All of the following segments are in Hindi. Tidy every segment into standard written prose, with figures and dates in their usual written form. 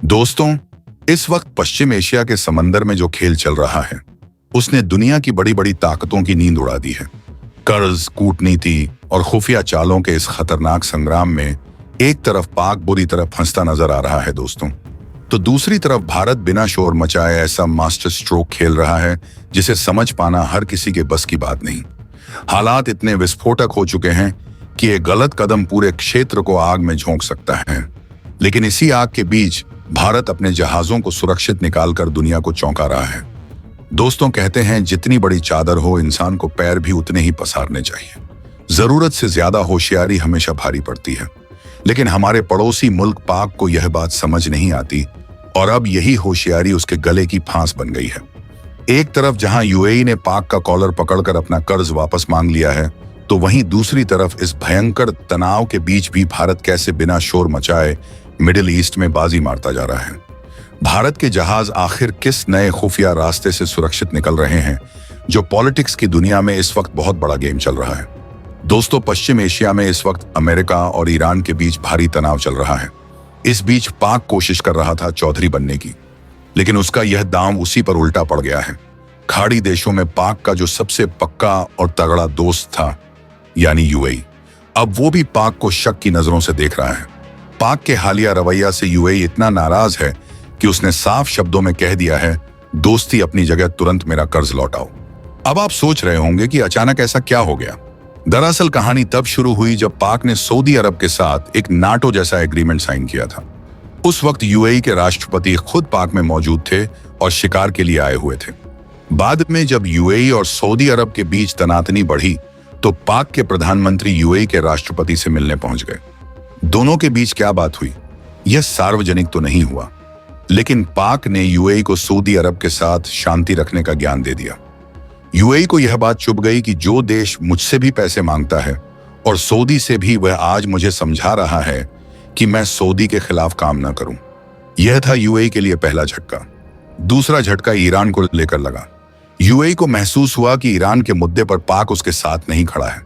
दोस्तों, इस वक्त पश्चिम एशिया के समंदर में जो खेल चल रहा है उसने दुनिया की बड़ी बड़ी ताकतों की नींद उड़ा दी है। कर्ज, कूटनीति और खुफिया चालों के इस खतरनाक संग्राम में एक तरफ पाक बुरी तरह फंसता नजर आ रहा है दोस्तों, तो दूसरी तरफ भारत बिना शोर मचाए ऐसा मास्टर स्ट्रोक खेल रहा है जिसे समझ पाना हर किसी के बस की बात नहीं। हालात इतने विस्फोटक हो चुके हैं कि एक गलत कदम पूरे क्षेत्र को आग में झोंक सकता है। लेकिन इसी आग के बीच भारत अपने जहाजों को सुरक्षित निकालकर दुनिया को चौंका रहा है। दोस्तों, कहते हैं जितनी बड़ी चादर हो इंसान को पैर भी उतने ही पसारने चाहिए। जरूरत से ज्यादा होशियारी हमेशा भारी पड़ती है, लेकिन हमारे पड़ोसी मुल्क पाक को यह बात समझ नहीं आती और अब यही होशियारी उसके गले की फांस बन गई है। एक तरफ जहां यूएई ने पाक का कॉलर पकड़कर अपना कर्ज वापस मांग लिया है, तो वहीं दूसरी तरफ इस भयंकर तनाव के बीच भी भारत कैसे बिना शोर मचाए मिडिल ईस्ट में बाजी मारता जा रहा है। भारत के जहाज आखिर किस नए खुफिया रास्ते से सुरक्षित निकल रहे हैं जो पॉलिटिक्स की दुनिया में इस वक्त बहुत बड़ा गेम चल रहा है। दोस्तों, पश्चिम एशिया में इस वक्त अमेरिका और ईरान के बीच भारी तनाव चल रहा है। इस बीच पाक कोशिश कर रहा था चौधरी बनने की, लेकिन उसका यह दांव उसी पर उल्टा पड़ गया है। खाड़ी देशों में पाक का जो सबसे पक्का और तगड़ा दोस्त था यानी यूएई, अब वो भी पाक को शक की नजरों से देख रहा है। पाक के हालिया रवैया से यूएई इतना नाराज है कि उसने साफ शब्दों में कह दिया है, दोस्ती अपनी जगह, तुरंत मेरा कर्ज लौटाओ। अब आप सोच रहे होंगे कि अचानक ऐसा क्या हो गया। दरअसल कहानी तब शुरू हुई जब पाक ने सऊदी अरब के साथ एक नाटो जैसा एग्रीमेंट साइन किया था। उस वक्त यूएई के राष्ट्रपति खुद पाक में मौजूद थे और शिकार के लिए आए हुए थे। बाद में जब यूएई और सऊदी अरब के बीच तनातनी बढ़ी तो पाक के प्रधानमंत्री यूएई के राष्ट्रपति से मिलने पहुंच गए। दोनों के बीच क्या बात हुई यह सार्वजनिक तो नहीं हुआ, लेकिन पाक ने यूएई को सऊदी अरब के साथ शांति रखने का ज्ञान दे दिया। यूएई को यह बात चुभ गई कि जो देश मुझसे भी पैसे मांगता है और सऊदी से भी, वह आज मुझे समझा रहा है कि मैं सऊदी के खिलाफ काम ना करूं। यह था यूएई के लिए पहला झटका। दूसरा झटका ईरान को लेकर लगा। यूएई को महसूस हुआ कि ईरान के मुद्दे पर पाक उसके साथ नहीं खड़ा है।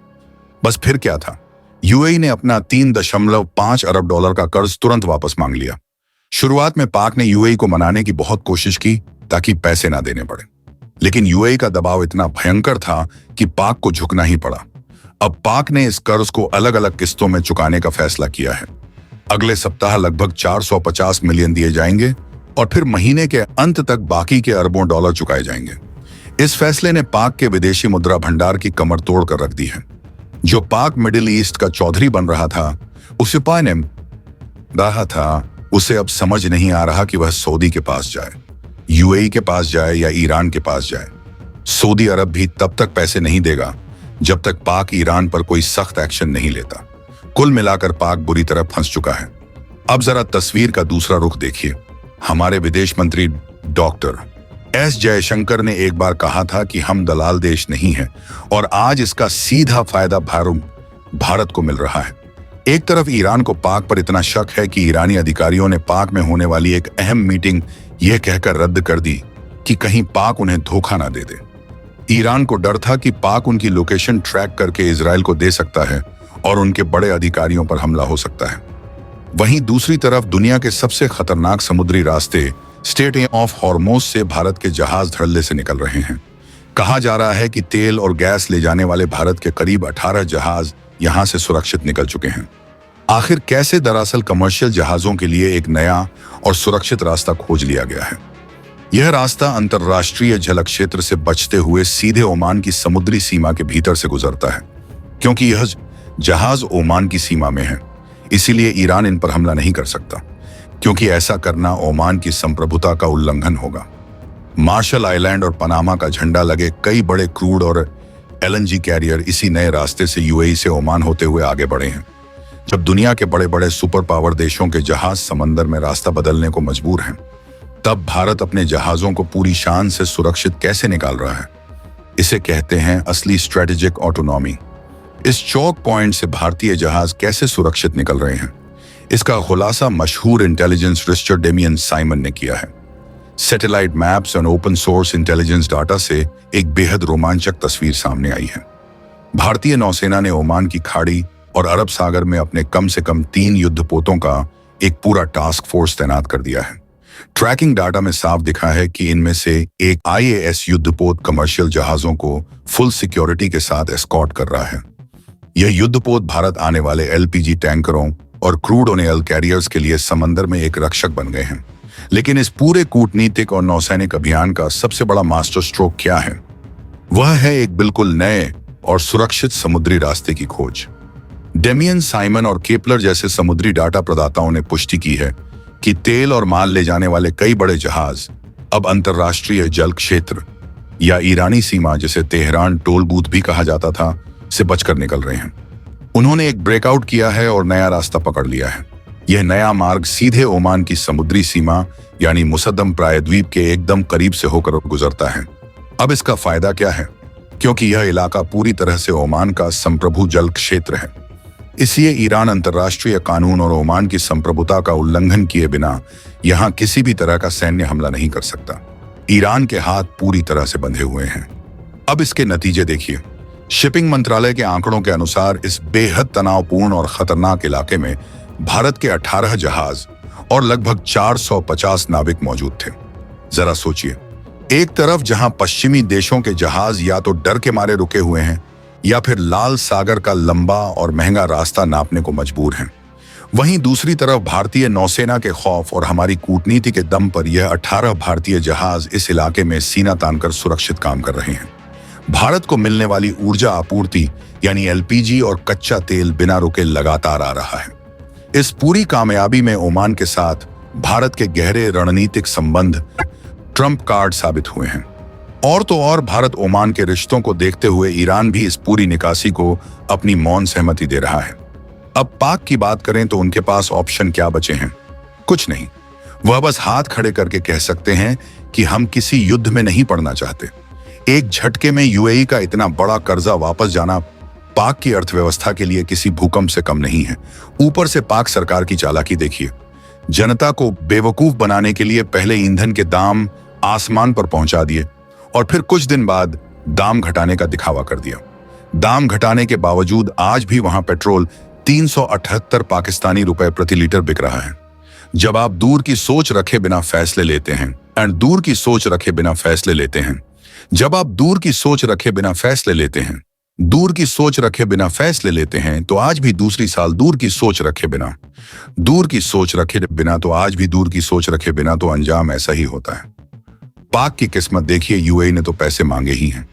बस फिर क्या था, यूएई ने अपना $3.5 अरब का कर्ज तुरंत वापस मांग लिया। शुरुआत में पाक ने यूएई को मनाने की बहुत कोशिश की ताकि पैसे ना देने पड़े, लेकिन यूएई का दबाव इतना भयंकर था कि पाक को झुकना ही पड़ा। अब पाक ने इस कर्ज को अलग अलग किस्तों में चुकाने का फैसला किया है। अगले सप्ताह लगभग 450 मिलियन दिए जाएंगे और फिर महीने के अंत तक बाकी के अरबों डॉलर चुकाए जाएंगे। इस फैसले ने पाक के विदेशी मुद्रा भंडार की कमर तोड़ कर रख दी है। जो पाक मिडिल ईस्ट का चौधरी बन रहा था, उसे अब समझ नहीं आ रहा कि वह सऊदी के पास जाए, यूएई के पास जाए या ईरान के पास जाए। सऊदी अरब भी तब तक पैसे नहीं देगा जब तक पाक ईरान पर कोई सख्त एक्शन नहीं लेता। कुल मिलाकर पाक बुरी तरह फंस चुका है। अब जरा तस्वीर का दूसरा रुख देखिए। हमारे विदेश मंत्री डॉक्टर एस जयशंकर ने एक बार कहा था कि हम दलाल देश नहीं हैं, और आज इसका सीधा फायदा भारत को मिल रहा है। एक तरफ ईरान को पाक पर इतना शक है कि ईरानी अधिकारियों ने पाक में होने वाली एक अहम मीटिंग यह कहकर रद्द कर दी कि कहीं पाक उन्हें धोखा ना दे दे। ईरान को डर था कि पाक उनकी लोकेशन ट्रैक करके इजराइल को दे सकता है और उनके बड़े अधिकारियों पर हमला हो सकता है। वहीं दूसरी तरफ दुनिया के सबसे खतरनाक समुद्री रास्ते स्ट्रेट ऑफ हॉर्मुज से भारत के जहाज धड़ल्ले से निकल रहे हैं। कहा जा रहा है कि तेल और गैस ले जाने वाले भारत के करीब 18 जहाज यहां से सुरक्षित निकल चुके हैं। आखिर कैसे? दरअसल कमर्शियल जहाजों के लिए एक नया और सुरक्षित रास्ता खोज लिया गया है। यह रास्ता अंतरराष्ट्रीय जल क्षेत्र से बचते हुए सीधे ओमान की समुद्री सीमा के भीतर से गुजरता है। क्योंकि यह जहाज ओमान की सीमा में है, इसीलिए ईरान इन पर हमला नहीं कर सकता, क्योंकि ऐसा करना ओमान की संप्रभुता का उल्लंघन होगा। मार्शल आइलैंड और पनामा का झंडा लगे कई बड़े क्रूड और एलएनजी कैरियर इसी नए रास्ते से यूएई से ओमान होते हुए आगे बढ़े हैं। जब दुनिया के बड़े बड़े सुपर पावर देशों के जहाज समंदर में रास्ता बदलने को मजबूर हैं, तब भारत अपने जहाजों को पूरी शान से सुरक्षित कैसे निकाल रहा है? इसे कहते हैं असली स्ट्रेटेजिक ऑटोनॉमी। इस चौक पॉइंट से भारतीय जहाज कैसे सुरक्षित निकल रहे हैं, इसका खुलासा मशहूर इंटेलिजेंस रिसर्चर डेमियन साइमन ने किया है। सैटेलाइट मैप्स और ओपन सोर्स इंटेलिजेंस डाटा से एक बेहद रोमांचक तस्वीर सामने आई है। भारतीय नौसेना ने ओमान की खाड़ी और अरब सागर में अपने कम से कम 3 युद्धपोतों का एक पूरा टास्क फोर्स तैनात कर दिया है। ट्रैकिंग डाटा में साफ दिखा है कि इनमें से एक IAS युद्धपोत कमर्शियल जहाजों को फुल सिक्योरिटी के साथ एस्कॉर्ट कर रहा है। यह युद्धपोत भारत आने वाले LPG टैंकरों और क्रूड ऑयल कैरियर्स के लिए समंदर में एक रक्षक बन गए हैं। लेकिन इस पूरे कूटनीतिक और नौसैनिक अभियान का सबसे बड़ा मास्टर स्ट्रोक क्या है? वह है एक बिल्कुल नए और सुरक्षित समुद्री रास्ते की खोज। डेमियन साइमन और केपलर जैसे समुद्री डाटा प्रदाताओं ने पुष्टि की है कि तेल और माल ले जाने वाले कई बड़े जहाज अब अंतर्राष्ट्रीय जल क्षेत्र या ईरानी सीमा, जिसे तेहरान टोल बूथ भी कहा जाता था, से बचकर निकल रहे हैं। उन्होंने एक ब्रेकआउट किया है और नया रास्ता पकड़ लिया है। यह नया मार्ग सीधे ओमान की समुद्री सीमा यानी मुसद्दम प्रायद्वीप के एकदम करीब से होकर गुजरता है। अब इसका फायदा क्या है? क्योंकि यह इलाका पूरी तरह से ओमान का संप्रभु जल क्षेत्र है, इसलिए ईरान अंतर्राष्ट्रीय कानून और ओमान की संप्रभुता का उल्लंघन किए बिना यहां किसी भी तरह का सैन्य हमला नहीं कर सकता। ईरान के हाथ पूरी तरह से बंधे हुए हैं। अब इसके नतीजे देखिए। शिपिंग मंत्रालय के आंकड़ों के अनुसार इस बेहद तनावपूर्ण और खतरनाक इलाके में भारत के 18 जहाज और लगभग 450 नाविक मौजूद थे। जरा सोचिए, एक तरफ जहां पश्चिमी देशों के जहाज या तो डर के मारे रुके हुए हैं या फिर लाल सागर का लंबा और महंगा रास्ता नापने को मजबूर हैं, वहीं दूसरी तरफ भारतीय नौसेना के खौफ और हमारी कूटनीति के दम पर यह 18 भारतीय जहाज इस इलाके में सीना तानकर सुरक्षित काम कर रहे हैं। भारत को मिलने वाली ऊर्जा आपूर्ति यानी LPG और कच्चा तेल बिना रुके लगातार आ रहा है। इस पूरी कामयाबी में ओमान के साथ भारत के गहरे रणनीतिक संबंध ट्रम्प कार्ड साबित हुए हैं। और तो और भारत ओमान के रिश्तों को देखते हुए ईरान भी इस पूरी निकासी को अपनी मौन सहमति दे रहा है। अब पाक की बात करें तो उनके पास ऑप्शन क्या बचे हैं? कुछ नहीं। वह बस हाथ खड़े करके कह सकते हैं कि हम किसी युद्ध में नहीं पड़ना चाहते। एक झटके में UAE का इतना बड़ा कर्जा वापस जाना पाक की अर्थव्यवस्था के लिए किसी भूकंप से कम नहीं है। ऊपर से पाक सरकार की चालाकी देखिए। जनता को बेवकूफ बनाने के लिए पहले ईंधन के दाम आसमान पर पहुंचा दिए और फिर कुछ दिन बाद दाम घटाने का दिखावा कर दिया। दाम घटाने के बावजूद आज भी वहां पेट्रोल 378 पाकिस्तानी रुपए प्रति लीटर बिक रहा है। जब आप दूर की सोच रखे बिना फैसले लेते हैं जब आप दूर की सोच रखे बिना फैसले लेते हैं तो आज भी दूर की सोच रखे बिना तो अंजाम ऐसा ही होता है। पाक की किस्मत देखिए, UAE ने तो पैसे मांगे ही हैं।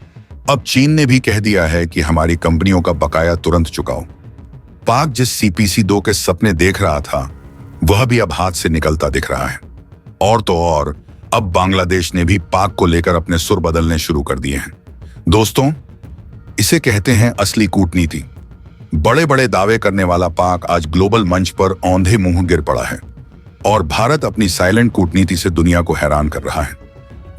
अब चीन ने भी कह दिया है कि हमारी कंपनियों का बकाया तुरंत चुकाओ। पाक जिस CPC-2 के सपने देख रहा था वह भी अब हाथ से निकलता दिख रहा है। और तो और अब बांग्लादेश ने भी पाक को लेकर अपने सुर बदलने शुरू कर दिए हैं। दोस्तों, इसे कहते हैं असली कूटनीति। बड़े बड़े दावे करने वाला पाक आज ग्लोबल मंच पर औंधे मुंह गिर पड़ा है और भारत अपनी साइलेंट कूटनीति से दुनिया को हैरान कर रहा है।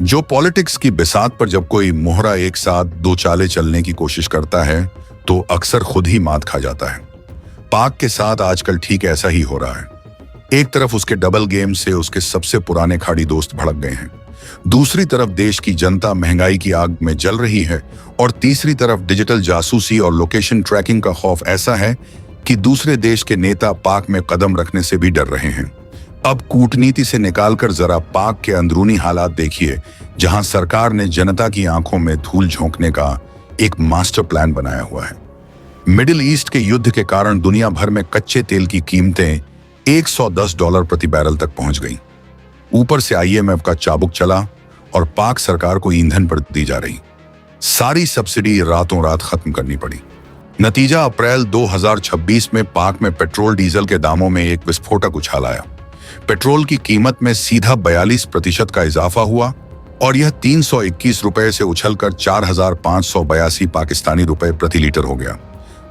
जो पॉलिटिक्स की बिसात पर जब कोई मोहरा एक साथ दो चाले चलने की कोशिश करता है तो अक्सर खुद ही मात खा जाता है। पाक के साथ आजकल ठीक ऐसा ही हो रहा है। एक तरफ उसके डबल गेम से उसके सबसे पुराने खाड़ी दोस्त भड़क गए हैं, दूसरी तरफ देश की जनता महंगाई की आग में जल रही है और तीसरी तरफ डिजिटल जासूसी और लोकेशन ट्रैकिंग का खौफ ऐसा है कि दूसरे देश के नेता पाक में कदम रखने से भी डर रहे हैं। अब कूटनीति से निकालकर जरा पाक के अंदरूनी हालात देखिए, जहां सरकार ने जनता की आंखों में धूल झोंकने का एक मास्टर प्लान बनाया हुआ है। मिडिल ईस्ट के युद्ध के कारण दुनिया भर में कच्चे तेल की कीमतें $110 प्रति बैरल तक पहुंच गई। ऊपर से IMF का चाबुक चला और पाक सरकार को ईंधन पर दी जा रही सारी सब्सिडी रातों रात खत्म करनी पड़ी। नतीजा अप्रैल 2026 में पाक में पेट्रोल डीजल के दामों में एक विस्फोटक उछाल आया। पेट्रोल की कीमत में सीधा 42% का इजाफा हुआ और यह 321 रुपए से उछलकर 4,582 पाकिस्तानी रुपए प्रति लीटर हो गया।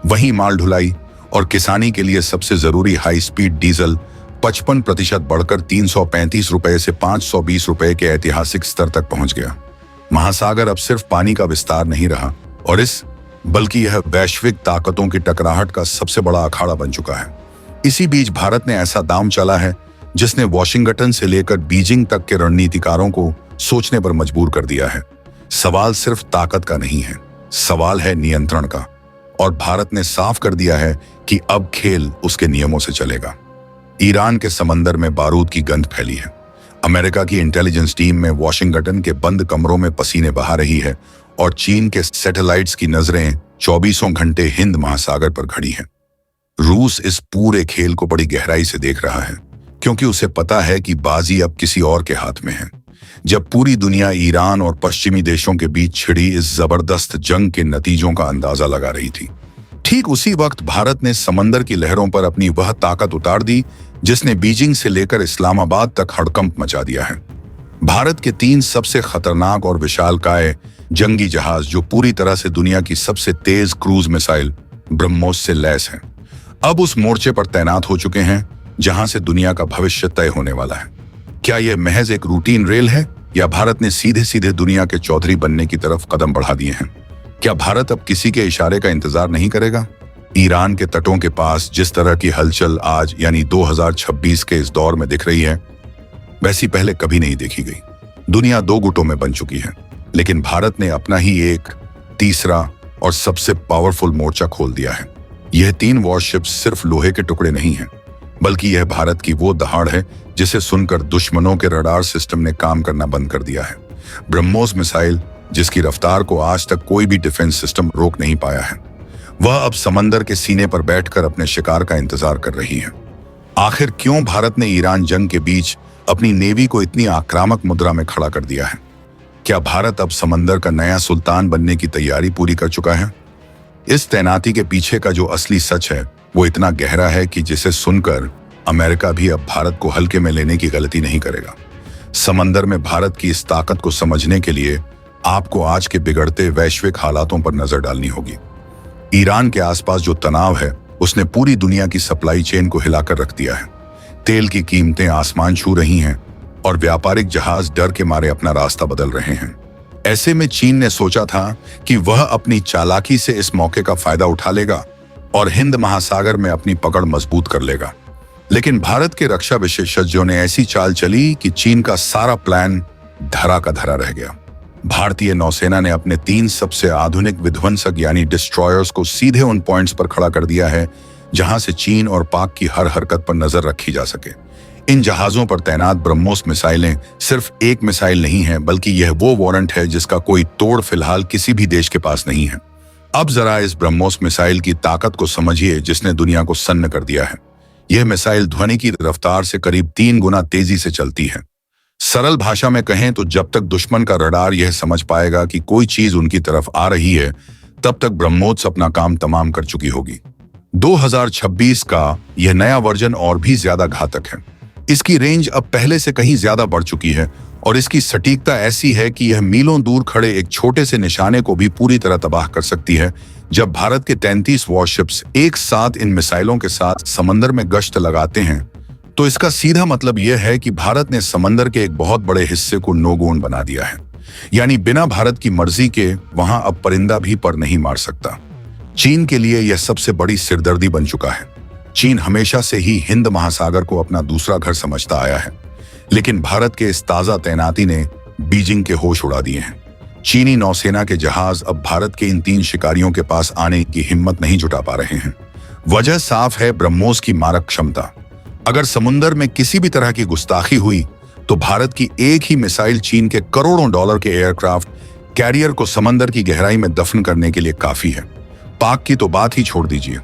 वहीं माल ढुलाई और किसानी के लिए सबसे जरूरी हाई स्पीड डीजल 55% बढ़कर 335 रुपए से 520 रुपए के ऐतिहासिक स्तर तक पहुंच गया। महासागर अब सिर्फ पानी का विस्तार नहीं रहा बल्कि यह वैश्विक ताकतों की टकराहट का सबसे बड़ा अखाड़ा बन चुका है। इसी बीच भारत ने ऐसा दांव चला है जिसने वॉशिंगटन से लेकर बीजिंग तक के रणनीतिकारों को सोचने पर मजबूर कर दिया है। सवाल सिर्फ ताकत का नहीं है, सवाल है नियंत्रण का। और भारत ने साफ कर दिया है कि अब खेल उसके नियमों से चलेगा। ईरान के समंदर में बारूद की गंध फैली है। अमेरिका की इंटेलिजेंस टीम में वॉशिंगटन के बंद कमरों में पसीने बहा रही है और चीन के सैटेलाइट्स की नजरें 24 घंटे हिंद महासागर पर खड़ी हैं। रूस इस पूरे खेल को बड़ी गहराई से देख रहा है, क्योंकि उसे पता है कि बाजी अब किसी और के हाथ में है। जब पूरी दुनिया ईरान और पश्चिमी देशों के बीच छिड़ी इस जबरदस्त जंग के नतीजों का अंदाजा लगा रही थी, ठीक उसी वक्त भारत ने समंदर की लहरों पर अपनी वह ताकत उतार दी जिसने बीजिंग से लेकर इस्लामाबाद तक हड़कंप मचा दिया है। भारत के 3 सबसे खतरनाक और विशालकाय जंगी जहाज, जो पूरी तरह से दुनिया की सबसे तेज क्रूज मिसाइल ब्रह्मोस से लैस हैं, अब उस मोर्चे पर तैनात हो चुके हैं जहां से दुनिया का भविष्य तय होने वाला है। क्या यह महज एक रूटीन रेल है, या भारत ने सीधे सीधे दुनिया के चौधरी बनने की तरफ कदम बढ़ा दिए हैं? क्या भारत अब किसी के इशारे का इंतजार नहीं करेगा? ईरान के तटों के पास जिस तरह की हलचल आज यानी 2026 के इस दौर में दिख रही है, वैसी पहले कभी नहीं देखी गई। दुनिया 2 गुटों में बन चुकी है, लेकिन भारत ने अपना ही एक तीसरा और सबसे पावरफुल मोर्चा खोल दिया है। यह 3 वॉरशिप्स सिर्फ लोहे के टुकड़े नहीं हैं, बल्कि यह भारत की वो दहाड़ है जिसे सुनकर दुश्मनों के रडार सिस्टम ने काम करना बंद कर दिया है। ब्रह्मोस मिसाइल, जिसकी रफ्तार को आज तक कोई भी डिफेंस सिस्टम रोक नहीं पाया है, वह अब समंदर के सीने पर बैठकर अपने शिकार का इंतजार कर रही है। आखिर क्यों भारत ने ईरान जंग के बीच अपनी नेवी को इतनी आक्रामक मुद्रा में खड़ा कर दिया है? क्या भारत अब समंदर का नया सुल्तान बनने की तैयारी पूरी कर चुका है? इस तैनाती के पीछे का जो असली सच है वो इतना गहरा है कि जिसे सुनकर अमेरिका भी अब भारत को हल्के में लेने की गलती नहीं करेगा। समंदर में भारत की इस ताकत को समझने के लिए आपको आज के बिगड़ते वैश्विक हालातों पर नजर डालनी होगी। ईरान के आसपास जो तनाव है उसने पूरी दुनिया की सप्लाई चेन को हिलाकर रख दिया है। तेल की कीमतें आसमान छू रही हैं और व्यापारिक जहाज डर के मारे अपना रास्ता बदल रहे हैं। ऐसे में चीन ने सोचा था कि वह अपनी चालाकी से इस मौके का फायदा उठा लेगा और हिंद महासागर में अपनी पकड़ मजबूत कर लेगा। लेकिन भारत के रक्षा विशेषज्ञों ने ऐसी चाल चली कि चीन का सारा प्लान धरा का धरा रह गया। भारतीय नौसेना ने अपने 3 सबसे आधुनिक विध्वंसक यानी डिस्ट्रॉयर्स को सीधे उन पॉइंट्स पर खड़ा कर दिया है जहां से चीन और पाक की हर हरकत पर नजर रखी जा सके। इन जहाजों पर तैनात ब्रह्मोस मिसाइलें सिर्फ एक मिसाइल नहीं है, बल्कि यह वो वारंट है जिसका कोई तोड़ फिलहाल किसी भी देश के पास नहीं है। अब जरा इस ब्रह्मोस मिसाइल की ताकत को समझिए जिसने दुनिया को सन्न कर दिया है। यह मिसाइल ध्वनि की रफ्तार से करीब 3 गुना तेजी से चलती है। सरल भाषा में कहें तो जब तक दुश्मन का रडार यह समझ पाएगा कि कोई चीज उनकी तरफ आ रही है, तब तक ब्रह्मोस अपना काम तमाम कर चुकी होगी। 2026 का यह नया वर्जन और भी ज्यादा घातक है। इसकी रेंज अब पहले से कहीं ज्यादा बढ़ चुकी है और इसकी सटीकता ऐसी है कि यह मीलों दूर खड़े एक छोटे से निशाने को भी पूरी तरह तबाह कर सकती है। जब भारत के 33 वॉरशिप्स एक साथ इन मिसाइलों के साथ समंदर में गश्त लगाते हैं, तो इसका सीधा मतलब यह है कि भारत ने समंदर के एक बहुत बड़े हिस्से को नौगुन बना दिया है। यानी बिना भारत की मर्जी के वहां अब परिंदा भी पर नहीं मार सकता। चीन के लिए यह सबसे बड़ी सिरदर्दी बन चुका है। चीन हमेशा से ही हिंद महासागर को अपना दूसरा घर समझता आया है, लेकिन भारत के इस ताजा तैनाती ने बीजिंग के होश उड़ा दिए हैं। चीनी नौसेना के जहाज अब भारत के इन 3 शिकारियों के पास आने की हिम्मत नहीं जुटा पा रहे हैं। वजह साफ है, ब्रह्मोस की मारक क्षमता। अगर समुद्र में किसी भी तरह की गुस्ताखी हुई तो भारत की एक ही मिसाइल चीन के करोड़ों डॉलर के एयरक्राफ्ट कैरियर को समंदर की गहराई में दफन करने के लिए काफी है। पाक की तो बात ही छोड़ दीजिए,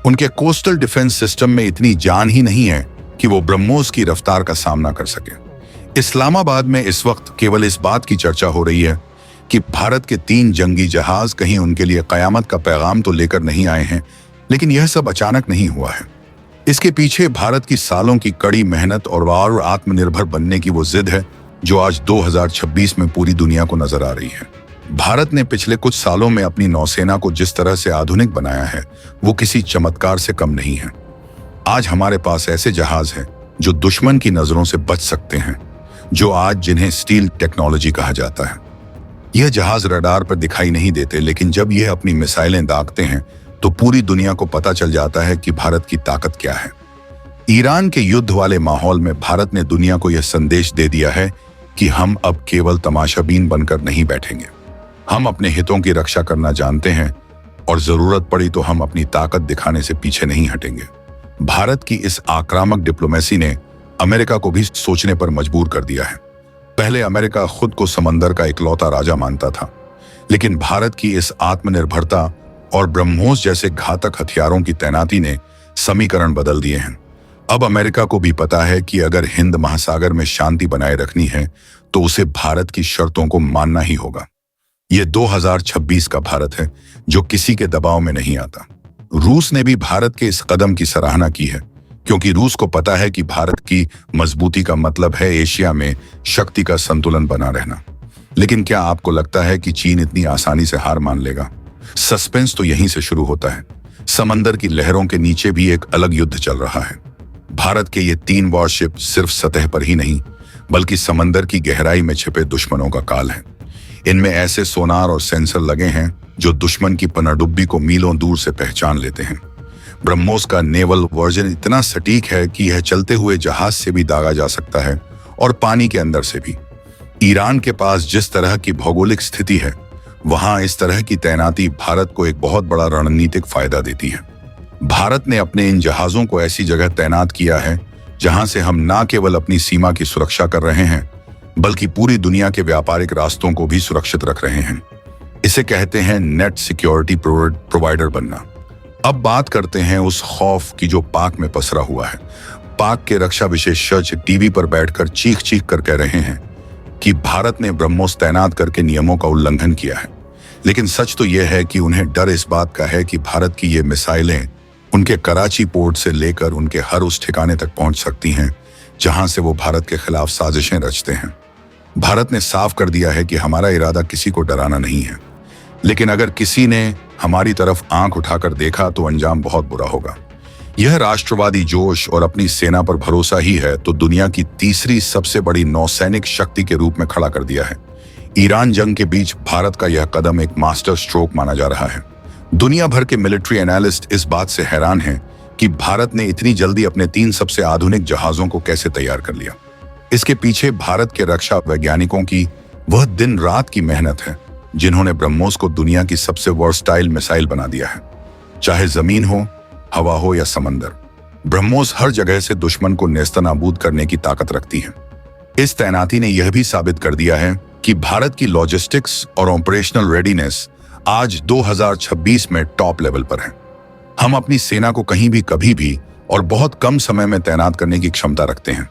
उनके कोस्टल डिफेंस सिस्टम में इतनी जान ही नहीं है कि वो ब्रह्मोस की रफ्तार का सामना कर सके। इस्लामाबाद में इस वक्त केवल इस बात की चर्चा हो रही है कि भारत के 3 जंगी जहाज कहीं उनके लिए कयामत का पैगाम तो लेकर नहीं आए हैं, लेकिन यह सब अचानक नहीं हुआ है। इसके पीछे भारत की सालों की कड़ी मेहनत और आत्मनिर्भर बनने की वो जिद है जो आज 2026 में पूरी दुनिया को नजर आ रही है। भारत ने पिछले कुछ सालों में अपनी नौसेना को जिस तरह से आधुनिक बनाया है, वो किसी चमत्कार से कम नहीं है। आज हमारे पास ऐसे जहाज हैं जो दुश्मन की नजरों से बच सकते हैं, जो आज जिन्हें स्टील टेक्नोलॉजी कहा जाता है। यह जहाज रडार पर दिखाई नहीं देते, लेकिन जब यह अपनी मिसाइलें दागते हैं तो पूरी दुनिया को पता चल जाता है कि भारत की ताकत क्या है। ईरान के युद्ध वाले माहौल में भारत ने दुनिया को यह संदेश दे दिया है कि हम अब केवल तमाशाबीन बनकर नहीं बैठेंगे। हम अपने हितों की रक्षा करना जानते हैं और जरूरत पड़ी तो हम अपनी ताकत दिखाने से पीछे नहीं हटेंगे। भारत की इस आक्रामक डिप्लोमेसी ने अमेरिका को भी सोचने पर मजबूर कर दिया है। पहले अमेरिका खुद को समंदर का इकलौता राजा मानता था, लेकिन भारत की इस आत्मनिर्भरता और ब्रह्मोस जैसे घातक हथियारों की तैनाती ने समीकरण बदल दिए हैं। अब अमेरिका को भी पता है कि अगर हिंद महासागर में शांति बनाए रखनी है तो उसे भारत की शर्तों को मानना ही होगा। ये 2026 का भारत है जो किसी के दबाव में नहीं आता। रूस ने भी भारत के इस कदम की सराहना की है, क्योंकि रूस को पता है कि भारत की मजबूती का मतलब है एशिया में शक्ति का संतुलन बना रहना। लेकिन क्या आपको लगता है कि चीन इतनी आसानी से हार मान लेगा? सस्पेंस तो यहीं से शुरू होता है। समंदर की लहरों के नीचे भी एक अलग युद्ध चल रहा है। भारत के ये 3 वॉरशिप सिर्फ सतह पर ही नहीं, बल्कि समंदर की गहराई में छिपे दुश्मनों का काल है। इनमें ऐसे सोनार और सेंसर लगे हैं जो दुश्मन की पनडुब्बी को मीलों दूर से पहचान लेते हैं। ब्रह्मोस का नेवल वर्जन इतना सटीक है कि यह चलते हुए जहाज से भी दागा जा सकता है और पानी के अंदर से भी। ईरान के पास जिस तरह की भौगोलिक स्थिति है, वहां इस तरह की तैनाती भारत को एक बहुत बड़ा रणनीतिक फायदा देती है। भारत ने अपने इन जहाजों को ऐसी जगह तैनात किया है जहां से हम न केवल अपनी सीमा की सुरक्षा कर रहे हैं, बल्कि पूरी दुनिया के व्यापारिक रास्तों को भी सुरक्षित रख रहे हैं। इसे कहते हैं नेट सिक्योरिटी प्रोवाइडर बनना। अब बात करते हैं उस खौफ की जो पाक में पसरा हुआ है। पाक के रक्षा विशेषज्ञ टीवी पर बैठकर चीख चीख कर कह रहे हैं कि भारत ने ब्रह्मोस तैनात करके नियमों का उल्लंघन किया है। लेकिन सच तो यह है कि उन्हें डर इस बात का है कि भारत की ये मिसाइलें उनके कराची पोर्ट से लेकर उनके हर उस ठिकाने तक पहुंच सकती हैं जहां से वो भारत के खिलाफ साजिशें रचते हैं। भारत ने साफ कर दिया है कि हमारा इरादा किसी को डराना नहीं है, लेकिन अगर किसी ने हमारी तरफ आंख उठाकर देखा तो अंजाम बहुत बुरा होगा। यह राष्ट्रवादी जोश और अपनी सेना पर भरोसा ही है तो दुनिया की तीसरी सबसे बड़ी नौसैनिक शक्ति के रूप में खड़ा कर दिया है। ईरान जंग के बीच भारत का यह कदम एक मास्टर स्ट्रोक माना जा रहा है। दुनिया भर के मिलिट्री एनालिस्ट इस बात से हैरान हैं कि भारत ने इतनी जल्दी अपने 3 सबसे आधुनिक जहाजों को कैसे तैयार कर लिया। इसके पीछे भारत के रक्षा वैज्ञानिकों की वह दिन रात की मेहनत है, जिन्होंने ब्रह्मोस को दुनिया की सबसे वर्सटाइल मिसाइल बना दिया है। चाहे जमीन हो, हवा हो या समंदर, ब्रह्मोस हर जगह से दुश्मन को नेस्तनाबूद करने की ताकत रखती है। इस तैनाती ने यह भी साबित कर दिया है कि भारत की लॉजिस्टिक्स और ऑपरेशनल रेडीनेस आज 2026 में टॉप लेवल पर है। हम अपनी सेना को कहीं भी कभी भी और बहुत कम समय में तैनात करने की क्षमता रखते हैं।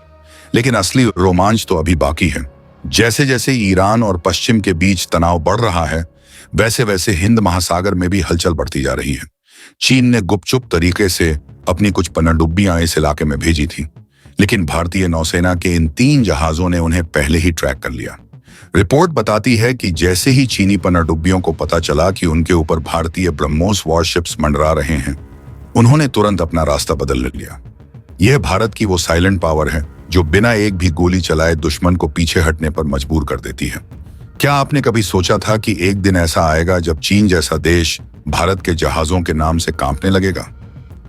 लेकिन असली रोमांच तो अभी बाकी है। जैसे जैसे ईरान और पश्चिम के बीच तनाव बढ़ रहा है, वैसे वैसे हिंद महासागर में भी हलचल बढ़ती जा रही है। चीन ने गुपचुप तरीके से अपनी कुछ पनडुब्बियां इस इलाके में भेजी थी, लेकिन भारतीय नौसेना के इन 3 जहाजों ने उन्हें पहले ही ट्रैक कर लिया। रिपोर्ट बताती है कि जैसे ही चीनी पनडुब्बियों को पता चला कि उनके ऊपर भारतीय ब्रह्मोस वॉरशिप्स मंडरा रहे हैं, उन्होंने तुरंत अपना रास्ता बदल लिया। यह भारत की वो साइलेंट पावर है जो बिना एक भी गोली चलाए दुश्मन को पीछे हटने पर मजबूर कर देती है। क्या आपने कभी सोचा था कि एक दिन ऐसा आएगा जब चीन जैसा देश भारत के जहाजों के नाम से कांपने लगेगा?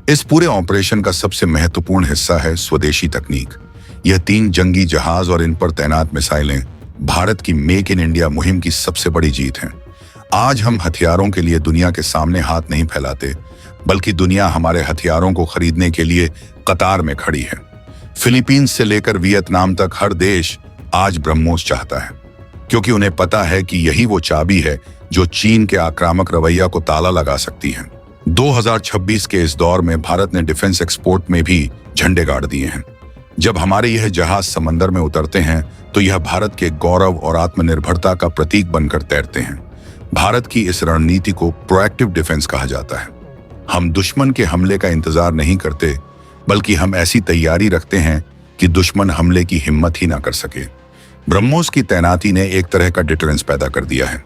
इस पूरे ऑपरेशन का सबसे महत्वपूर्ण हिस्सा है स्वदेशी तकनीक। यह 3 जंगी जहाज और इन पर तैनात मिसाइलें भारत की मेक इन इंडिया मुहिम की सबसे बड़ी जीत है। आज हम हथियारों के लिए दुनिया के सामने हाथ नहीं फैलाते, बल्कि दुनिया हमारे हथियारों को खरीदने के लिए कतार में खड़ी है। फिलीपींस से लेकर वियतनाम तक हर देश आज ब्रह्मोस चाहता है, क्योंकि उन्हें पता है कि यही वो चाबी है जो चीन के आक्रामक रवैया को ताला लगा सकती है। 2026 के इस दौर में भारत ने डिफेंस एक्सपोर्ट में भी झंडे गाड़ दिए हैं। जब हमारे यह जहाज समंदर में उतरते हैं तो यह भारत के गौरव और आत्मनिर्भरता का प्रतीक बनकर तैरते हैं। भारत की इस रणनीति को प्रोएक्टिव डिफेंस कहा जाता है। हम दुश्मन के हमले का इंतजार नहीं करते, बल्कि हम ऐसी तैयारी रखते हैं कि दुश्मन हमले की हिम्मत ही ना कर सके। ब्रह्मोस की तैनाती ने एक तरह का डिटरेंस पैदा कर दिया है।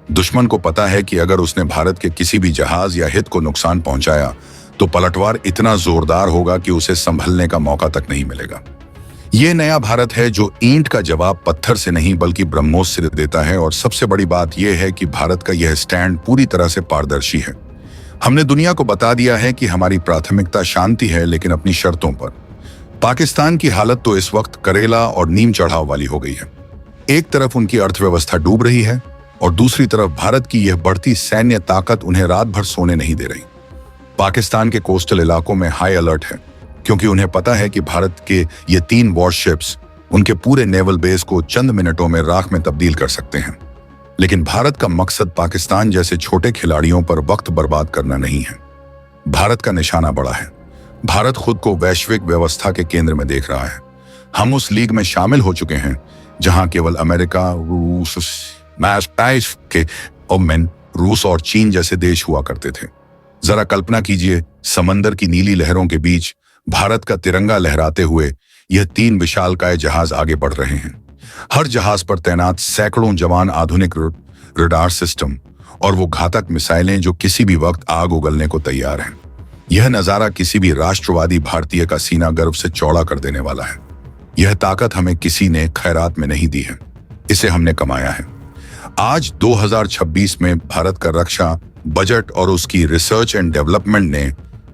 दुश्मन को पता है कि अगर उसने भारत के किसी भी जहाज या हित को नुकसान पहुंचाया तो पलटवार इतना जोरदार होगा कि उसे संभलने का मौका तक नहीं मिलेगा। यह नया भारत है जो ईंट का जवाब पत्थर से नहीं बल्कि ब्रह्मोस से देता है। और सबसे बड़ी बात यह है कि भारत का यह स्टैंड पूरी तरह से पारदर्शी है। हमने दुनिया को बता दिया है कि हमारी प्राथमिकता शांति है, लेकिन अपनी शर्तों पर। पाकिस्तान की हालत तो इस वक्त करेला और नीम चढ़ाव वाली हो गई है। एक तरफ उनकी अर्थव्यवस्था डूब रही है और दूसरी तरफ भारत की यह बढ़ती सैन्य ताकत उन्हें रात भर सोने नहीं दे रही। पाकिस्तान के कोस्टल इलाकों में हाई अलर्ट है, क्योंकि उन्हें पता है कि भारत के ये 3 वॉरशिप्स उनके पूरे नेवल बेस को चंद मिनटों में राख में तब्दील कर सकते हैं। लेकिन भारत का मकसद पाकिस्तान जैसे छोटे खिलाड़ियों पर वक्त बर्बाद करना नहीं है। भारत का निशाना बड़ा है। भारत खुद को वैश्विक व्यवस्था के केंद्र में देख रहा है। हम उस लीग में शामिल हो चुके हैं जहां केवल अमेरिका, रूस और चीन जैसे देश हुआ करते थे। जरा कल्पना कीजिए, समंदर की नीली लहरों के बीच भारत का तिरंगा लहराते हुए यह 3 विशालकाय जहाज आगे बढ़ रहे हैं। हर जहाज पर तैनात सैकड़ों जवान, आधुनिक रडार सिस्टम और वो घातक मिसाइलें जो किसी भी वक्त आग उगलने को तैयार हैं। यह नजारा किसी भी राष्ट्रवादी भारतीय का सीना गर्व से चौड़ा कर देने वाला है। यह ताकत हमें किसी ने खैरात में नहीं दी है, इसे हमने कमाया है। आज 2026 में भारत का रक्षा बजट और उसकी रिसर्च एंड डेवलपमेंट ने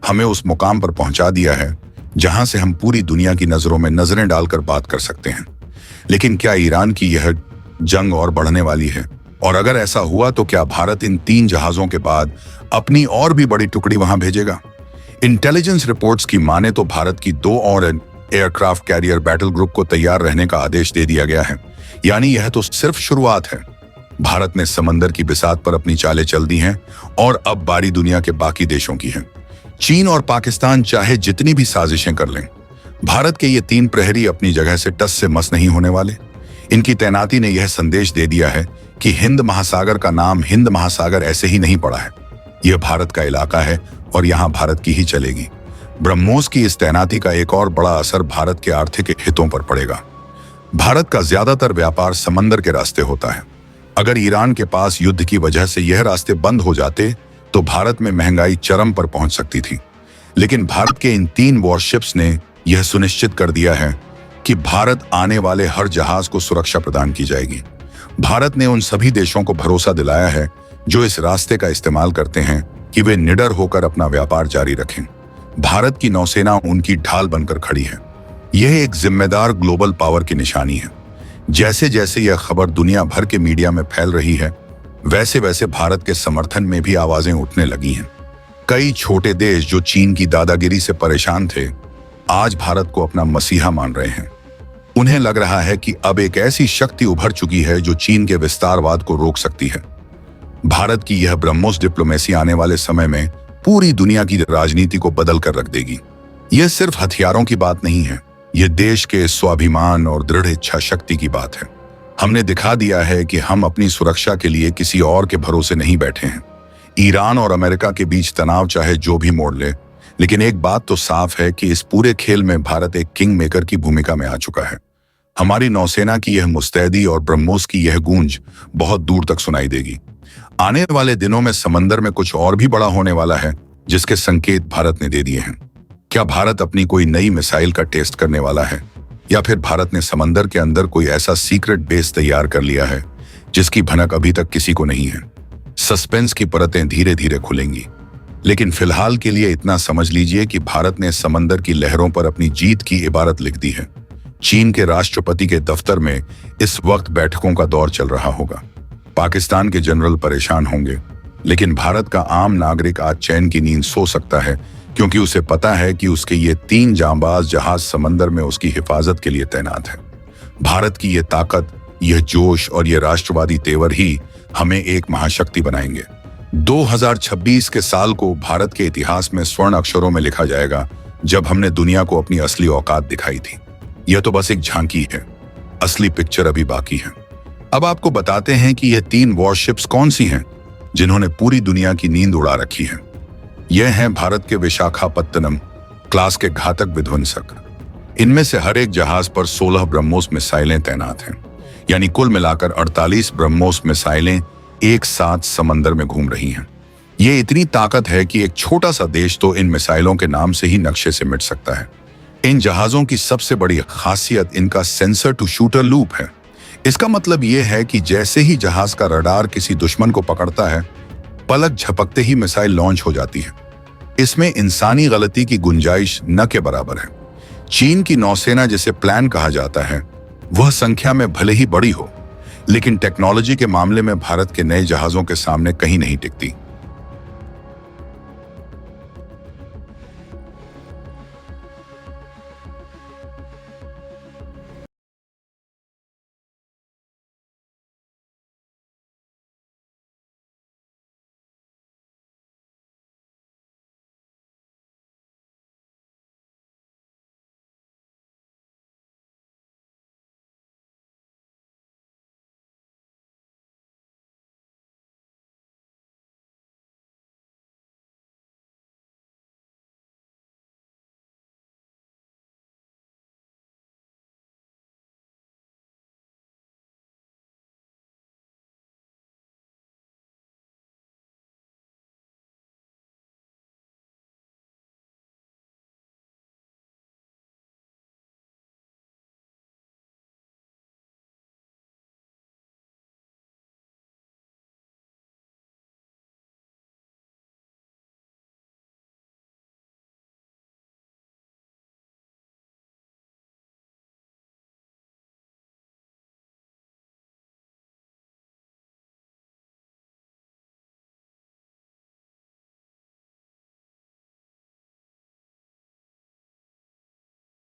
हमें उस मुकाम पर पहुंचा दिया है जहां से हम पूरी दुनिया की नजरों में नजरें डालकर बात कर सकते हैं। लेकिन क्या ईरान की यह जंग और बढ़ने वाली है? और अगर ऐसा हुआ तो क्या भारत इन 3 जहाजों के बाद अपनी और भी बड़ी टुकड़ी वहां भेजेगा? इंटेलिजेंस रिपोर्ट्स की माने तो भारत की 2 और एयरक्राफ्ट कैरियर बैटल ग्रुप को तैयार रहने का आदेश दे दिया गया है। यानी यह तो सिर्फ शुरुआत है। भारत ने समंदर की बिसात पर अपनी चालें चल दी हैं और अब बारी दुनिया के बाकी देशों की है। चीन और पाकिस्तान चाहे जितनी भी साजिशें कर लें, भारत के ये 3 प्रहरी अपनी जगह से टस से मस नहीं होने वाले। इनकी तैनाती ने यह संदेश दे दिया है कि हिंद महासागर का नाम हिंद महासागर ऐसे ही नहीं पड़ा है। यह भारत का इलाका है और यहां भारत की ही चलेगी। ब्रह्मोस की इस तैनाती का एक और बड़ा असर भारत के आर्थिक हितों पर पड़ेगा। भारत का ज्यादातर व्यापार समंदर के रास्ते होता है। अगर ईरान के पास युद्ध की वजह से यह रास्ते बंद हो जाते तो भारत में महंगाई चरम पर पहुंच सकती थी। लेकिन भारत के इन 3 वॉरशिप्स ने यह सुनिश्चित कर दिया है कि भारत आने वाले हर जहाज को सुरक्षा प्रदान की जाएगी। भारत ने उन सभी देशों को भरोसा दिलाया है जो इस रास्ते का इस्तेमाल करते हैं कि वे निडर होकर अपना व्यापार जारी रखें। भारत की नौसेना उनकी ढाल बनकर खड़ी है। यह एक जिम्मेदार ग्लोबल पावर की निशानी है। जैसे जैसे यह खबर दुनिया भर के मीडिया में फैल रही है, वैसे वैसे भारत के समर्थन में भी आवाजें उठने लगी हैं। कई छोटे देश जो चीन की दादागिरी से परेशान थे, आज भारत को अपना मसीहा मान रहे हैं। उन्हें लग रहा है कि अब एक ऐसी शक्ति उभर चुकी है जो चीन के विस्तारवाद को रोक सकती है। भारत की यह ब्रह्मोस डिप्लोमेसी आने वाले समय में पूरी दुनिया की राजनीति को बदल कर रख देगी। यह सिर्फ हथियारों की बात नहीं है, यह देश के स्वाभिमान और दृढ़ इच्छा शक्ति की बात है। हमने दिखा दिया है कि हम अपनी सुरक्षा के लिए किसी और के भरोसे नहीं बैठे हैं। ईरान और अमेरिका के बीच तनाव चाहे जो भी मोड़ ले, लेकिन एक बात तो साफ है कि इस पूरे खेल में भारत एक किंग मेकर की भूमिका में आ चुका है। हमारी नौसेना की यह मुस्तैदी और ब्रह्मोस की यह गूंज बहुत दूर तक सुनाई देगी। आने वाले दिनों में समंदर में कुछ और भी बड़ा होने वाला है, जिसके संकेत भारत ने दे दिए हैं। क्या भारत अपनी कोई नई मिसाइल का टेस्ट करने वाला है, या फिर भारत ने समंदर के अंदर कोई ऐसा सीक्रेट बेस तैयार कर लिया है जिसकी भनक अभी तक किसी को नहीं है? सस्पेंस की परतें धीरे धीरे खुलेंगी, लेकिन फिलहाल के लिए इतना समझ लीजिए कि भारत ने समंदर की लहरों पर अपनी जीत की इबारत लिख दी है। चीन के राष्ट्रपति के दफ्तर में इस वक्त बैठकों का दौर चल रहा होगा। पाकिस्तान के जनरल परेशान होंगे, लेकिन भारत का आम नागरिक आज चैन की नींद सो सकता है, क्योंकि उसे पता है कि उसके ये 3 जांबाज जहाज समंदर में उसकी हिफाजत के लिए तैनात है। भारत की यह ताकत, यह जोश और यह राष्ट्रवादी तेवर ही हमें एक महाशक्ति बनाएंगे। 2026 के साल को भारत के इतिहास में स्वर्ण अक्षरों में लिखा जाएगा, जब हमने दुनिया को अपनी असली औकात दिखाई थी। यह तो बस एक झांकी है, असली पिक्चर अभी बाकी है। अब आपको बताते हैं कि यह 3 वॉरशिप्स कौन सी हैं जिन्होंने पूरी दुनिया की नींद उड़ा रखी है। यह हैं भारत के विशाखापत्तनम क्लास के घातक विध्वंसक। इनमें से हर एक जहाज पर 16 ब्रह्मोस मिसाइलें तैनात हैं, यानी कुल मिलाकर 48 ब्रह्मोस मिसाइलें एक साथ समंदर में घूम रही हैं। ये इतनी ताकत है कि एक छोटा सा देश तो इन मिसाइलों के नाम से ही नक्शे से मिट सकता है। इन जहाजों की सबसे बड़ी खासियत इनका सेंसर टू शूटर लूप है। इसका मतलब यह है कि जैसे ही जहाज का रडार किसी दुश्मन को पकड़ता है, पलक झपकते ही मिसाइल लॉन्च हो जाती है। इसमें इंसानी गलती की गुंजाइश न के बराबर है। चीन की नौसेना, जिसे प्लान कहा जाता है, वह संख्या में भले ही बड़ी हो, लेकिन टेक्नोलॉजी के मामले में भारत के नए जहाजों के सामने कहीं नहीं टिकती।